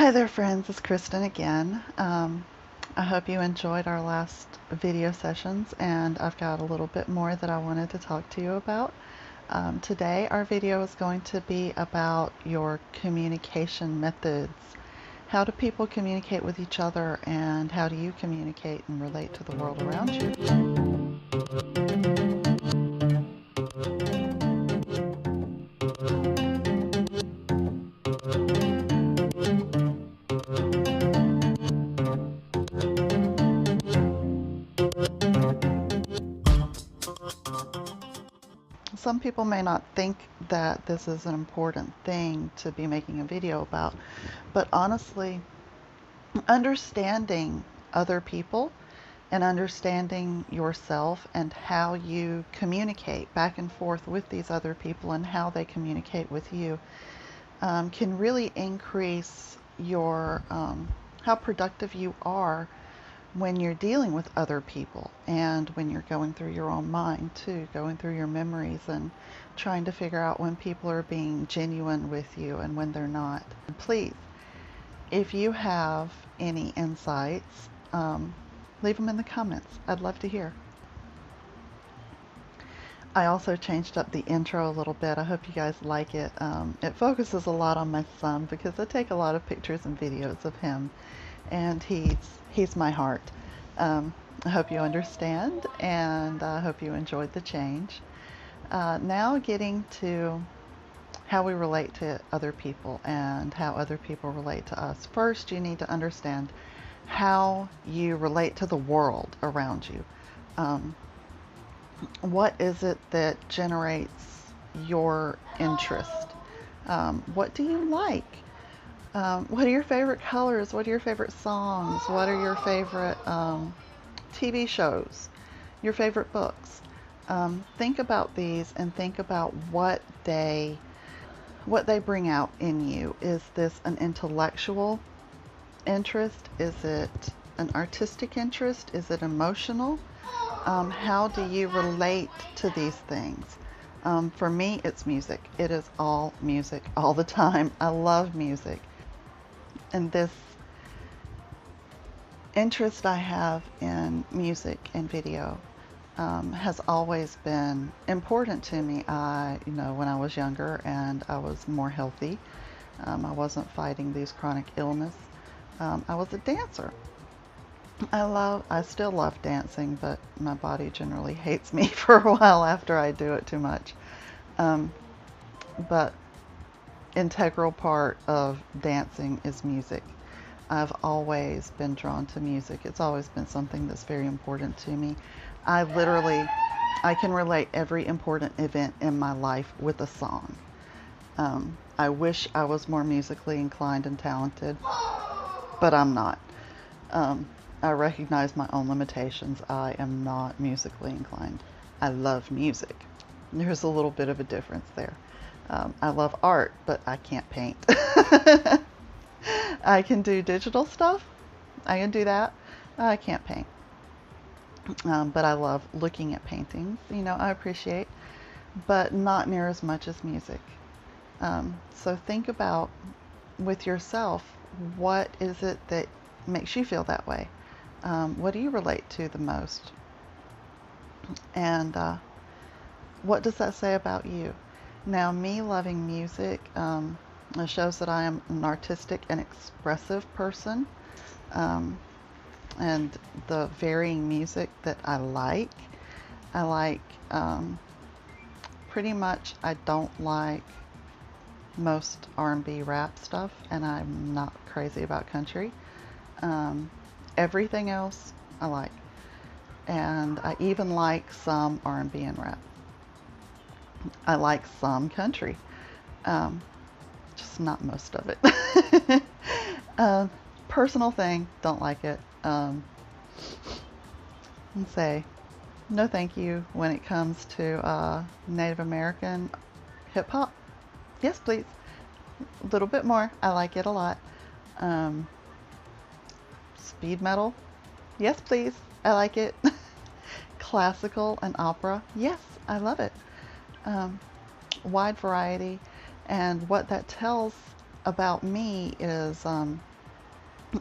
Hi there friends, it's Kristen again. I hope you enjoyed our last video sessions, and I've got a little bit more that I wanted to talk to you about. Today our video is going to be about your communication methods. How do people communicate with each other, and how do you communicate and relate to the world around you? Some people may not think that this is an important thing to be making a video about, but honestly, understanding other people and understanding yourself and how you communicate back and forth with these other people and how they communicate with you can really increase your how productive you are when you're dealing with other people, and when you're going through your own mind too, going through your memories and trying to figure out when people are being genuine with you and when they're not. Please, if you have any insights, leave them in the comments. I'd love to hear. I also changed up the intro a little bit. I hope you guys like it. It focuses a lot on my son because I take a lot of pictures and videos of him, and he's my heart. I hope you understand, and I hope you enjoyed the change. Now getting to how we relate to other people and how other people relate to us. First, you need to understand how you relate to the world around you. What is it that generates your interest? What do you like? What are your favorite colors? What are your favorite songs? What are your favorite TV shows? Your favorite books? Think about these and think about what they bring out in you. Is this an intellectual interest? Is it an artistic interest? Is it emotional? How do you relate to these things? For me, it's music. It is all music all the time. I love music. And this interest I have in music and video has always been important to me. When I was younger and I was more healthy, I wasn't fighting these chronic illness. I was a dancer. I still love dancing, but my body generally hates me for a while after I do it too much. But integral part of dancing is music. I've always been drawn to music. It's always been something that's very important to me. I can relate every important event in my life with a song. I wish I was more musically inclined and talented, but I'm not. I recognize my own limitations. I am not musically inclined. I love music. There's a little bit of a difference there. I love art, but I can't paint. I can do digital stuff. I can do that. I can't paint. But I love looking at paintings. I appreciate, but not near as much as music. So think about with yourself, what is it that makes you feel that way? What do you relate to the most? And what does that say about you? Now, me loving music shows that I am an artistic and expressive person. And the varying music that I like pretty much, I don't like most R&B rap stuff, and I'm not crazy about country. Everything else I like, and I even like some R&B and rap. I like some country, just not most of it. Personal thing, don't like it. And say no thank you when it comes to Native American hip hop. Yes, please. A little bit more. I like it a lot. Speed metal. Yes, please. I like it. Classical and opera. Yes, I love it. Wide variety. And what that tells about me is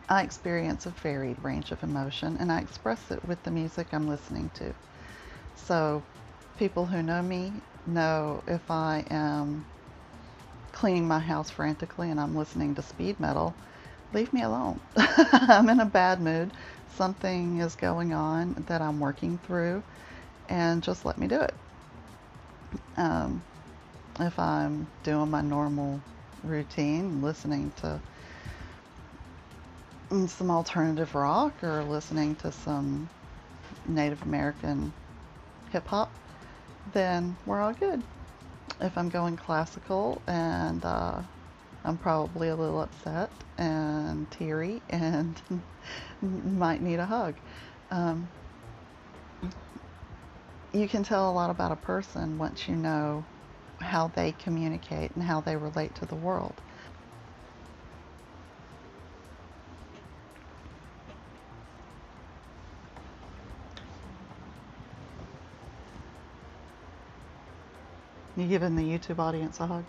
I experience a varied range of emotion, and I express it with the music I'm listening to. So people who know me know if I am cleaning my house frantically and I'm listening to speed metal, leave me alone. I'm in a bad mood. Something is going on that I'm working through, and just let me do it. Um, if I'm doing my normal routine, listening to some alternative rock or listening to some Native American hip hop, then we're all good. If I'm going classical and I'm probably a little upset and teary and might need a hug. Um, you can tell a lot about a person once you know how they communicate and how they relate to the world. You giving the YouTube audience a hug?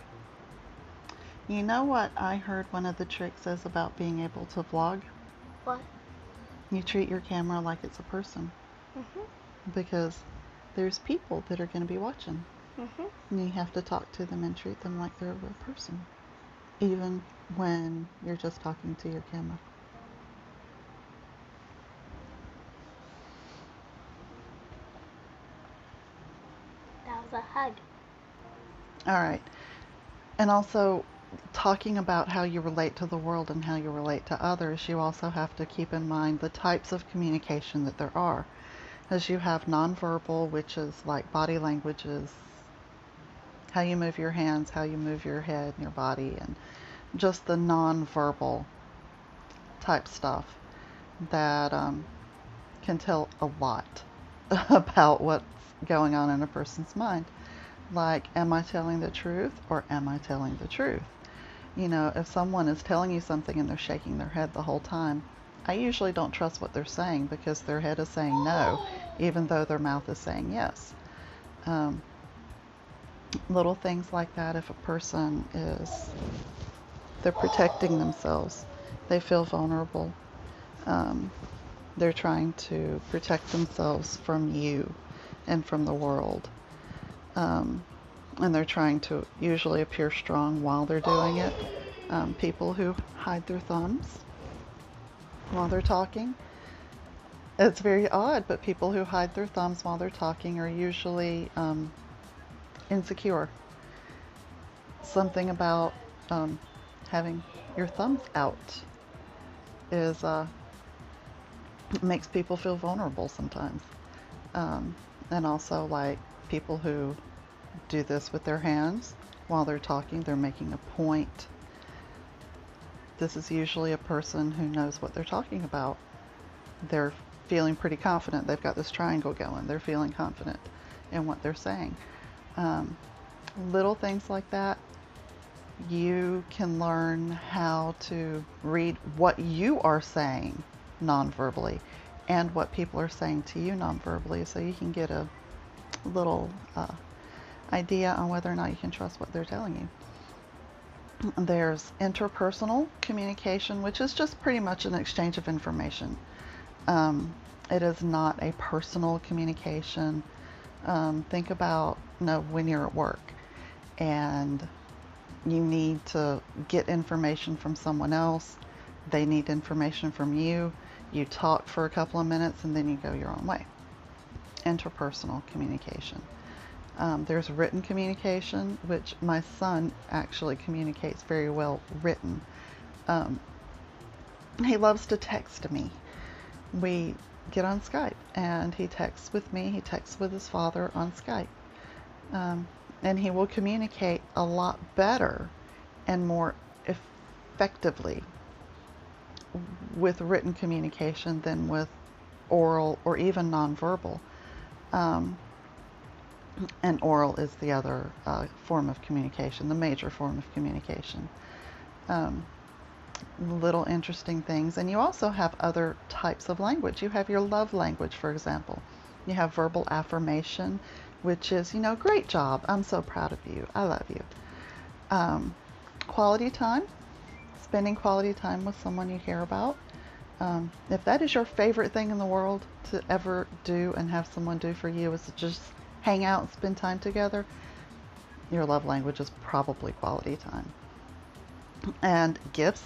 You know what I heard one of the tricks is about being able to vlog? What? You treat your camera like it's a person. Because there's people that are going to be watching. And you have to talk to them and treat them like they're a real person. Even when you're just talking to your camera. That was a hug. All right. And also, talking about how you relate to the world and how you relate to others, you also have to keep in mind the types of communication that there are. As you have nonverbal, which is like body languages, how you move your hands, how you move your head and your body, and just the nonverbal type stuff that can tell a lot about what's going on in a person's mind. Like, am I telling the truth or am I telling the truth? You know, if someone is telling you something and they're shaking their head the whole time, I usually don't trust what they're saying because their head is saying no, even though their mouth is saying yes. Little things like that, if a person is, they're protecting themselves, they feel vulnerable, they're trying to protect themselves from you and from the world. And they're trying to usually appear strong while they're doing it. People who hide their thumbs while they're talking. It's very odd, but people who hide their thumbs while they're talking are usually insecure. Something about having your thumbs out is makes people feel vulnerable sometimes. And also, like, people who do this with their hands while they're talking, they're making a point. This is usually a person who knows what they're talking about. They're feeling pretty confident. They've got this triangle going. They're feeling confident in what they're saying. Little things like that, you can learn how to read what you are saying non-verbally and what people are saying to you non-verbally, so you can get a little idea on whether or not you can trust what they're telling you. There's interpersonal communication, which is just pretty much an exchange of information. It is not a personal communication. Think about, when you're at work and you need to get information from someone else. They need information from you. You talk for a couple of minutes and then you go your own way. Interpersonal communication. There's written communication, which my son actually communicates very well written. He loves to text me. We get on Skype and he texts with me. He texts with his father on Skype. And he will communicate a lot better and more effectively with written communication than with oral or even nonverbal. And oral is the other form of communication, the major form of communication. Little interesting things. And you also have other types of language. You have your love language, for example. You have verbal affirmation, which is, great job. I'm so proud of you. I love you. Quality time, spending quality time with someone you care about. If that is your favorite thing in the world to ever do and have someone do for you is to just hang out and spend time together, your love language is probably quality time. And gifts,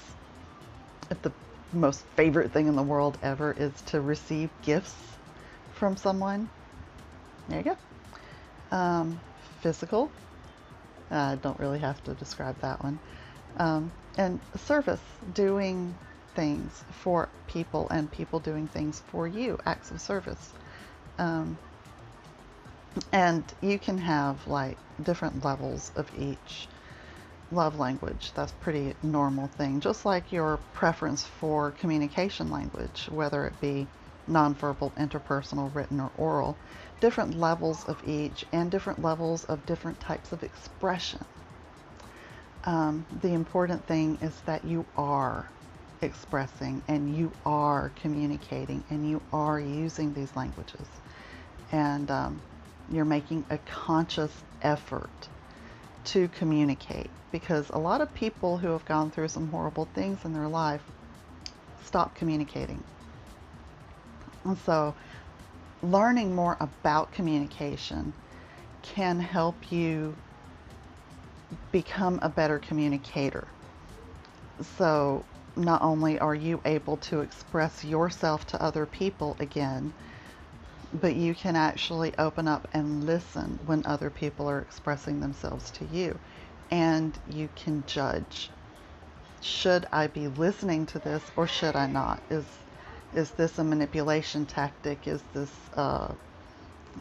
if the most favorite thing in the world ever is to receive gifts from someone, there you go. Physical, I don't really have to describe that one. And service, doing things for people and people doing things for you, acts of service. And you can have like different levels of each love language. That's pretty normal thing. Just like your preference for communication language, whether it be nonverbal, interpersonal, written, or oral, different levels of each and different levels of different types of expression. The important thing is that you are expressing and you are communicating and you are using these languages. And you're making a conscious effort to communicate, because a lot of people who have gone through some horrible things in their life stop communicating. And so learning more about communication can help you become a better communicator. So not only are you able to express yourself to other people again, but you can actually open up and listen when other people are expressing themselves to you. And you can judge, should I be listening to this or should I not? Is this a manipulation tactic? Is this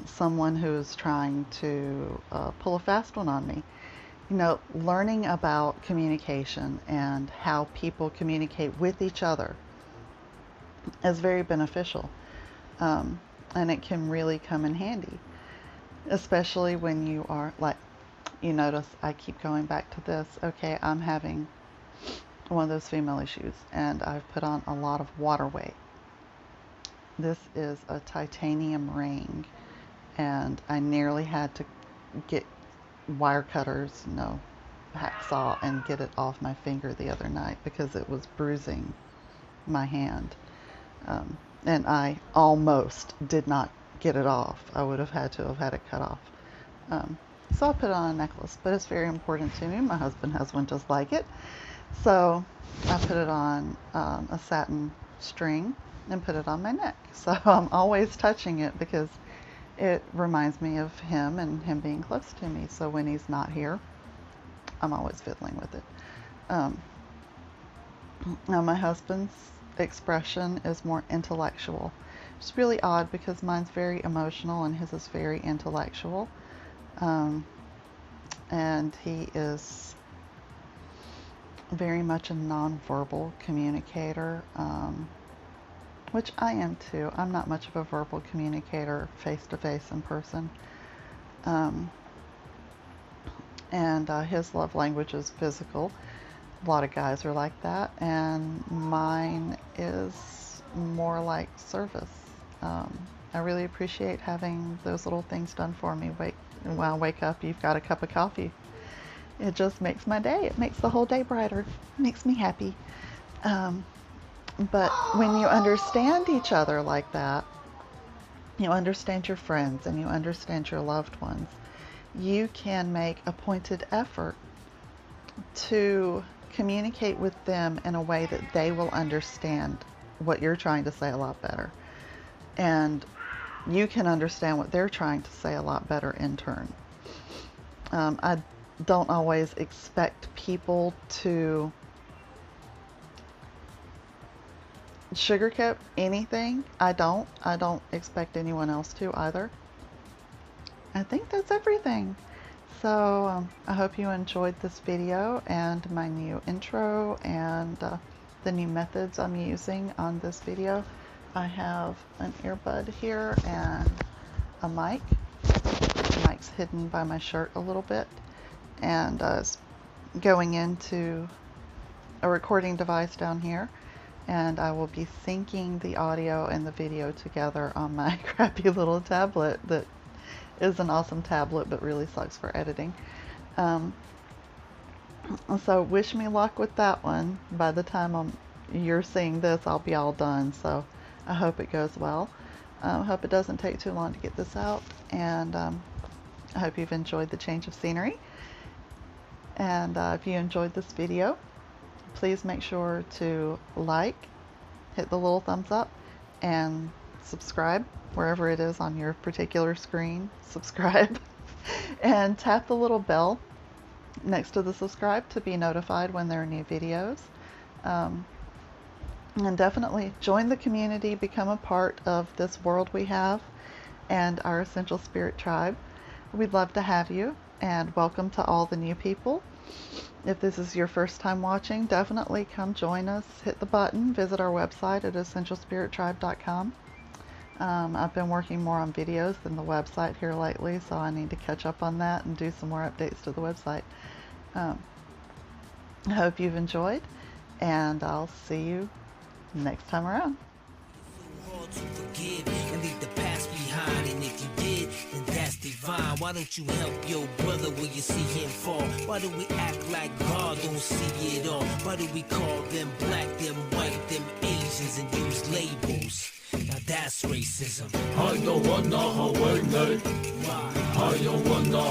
someone who is trying to pull a fast one on me? You know, learning about communication and how people communicate with each other is very beneficial. And it can really come in handy, especially when you are like, you notice I keep going back to this. Okay, I'm having one of those female issues and I've put on a lot of water weight. This is a titanium ring and I nearly had to get wire cutters, hacksaw, and get it off my finger the other night because it was bruising my hand. And I almost did not get it off. I would have had to have had it cut off. So I put it on a necklace, but it's very important to me. My husband has one just like it. So I put it on a satin string and put it on my neck. So I'm always touching it because it reminds me of him and him being close to me. So when he's not here, I'm always fiddling with it. Now my husband's expression is more intellectual. It's really odd because mine's very emotional and his is very intellectual. And he is very much a nonverbal communicator, which I am too. I'm not much of a verbal communicator face to face in person. And his love language is physical. A lot of guys are like that, and mine is more like service. I really appreciate having those little things done for me. When I wake up, you've got a cup of coffee. It just makes my day. It makes the whole day brighter. It makes me happy. But when you understand each other like that, you understand your friends and you understand your loved ones, you can make a pointed effort to communicate with them in a way that they will understand what you're trying to say a lot better. And you can understand what they're trying to say a lot better in turn. I don't always expect people to sugarcoat anything. I don't expect anyone else to either. I think that's everything. So I hope you enjoyed this video and my new intro and the new methods I'm using on this video. I have an earbud here and a mic. The mic's hidden by my shirt a little bit, and it's going into a recording device down here, and I will be syncing the audio and the video together on my crappy little tablet that is an awesome tablet but really sucks for editing. So wish me luck with that one. By the time I'm you're seeing this, I'll be all done. So I hope it goes well. I hope it doesn't take too long to get this out. And I hope you've enjoyed the change of scenery. And if you enjoyed this video, please make sure to like, hit the little thumbs up, and subscribe wherever it is on your particular screen. Subscribe. And tap the little bell next to the subscribe to be notified when there are new videos. And definitely join the community, become a part of this world we have and our Essential Spirit tribe. We'd love to have you, and welcome to all the new people. If this is your first time watching, definitely come join us. Hit the button, visit our website at essentialspirittribe.com. I've been working more on videos than the website here lately, so I need to catch up on that and do some more updates to the website. I hope you've enjoyed, and I'll see you next time around. To forgive and leave the past behind, and if you did, then that's divine. Why don't you help your brother when you see him fall? Why do we act like God don't see it all? Why do we call them black, them white, them Asians, and use labels? Now that's racism. I don't wanna Why? I don't wanna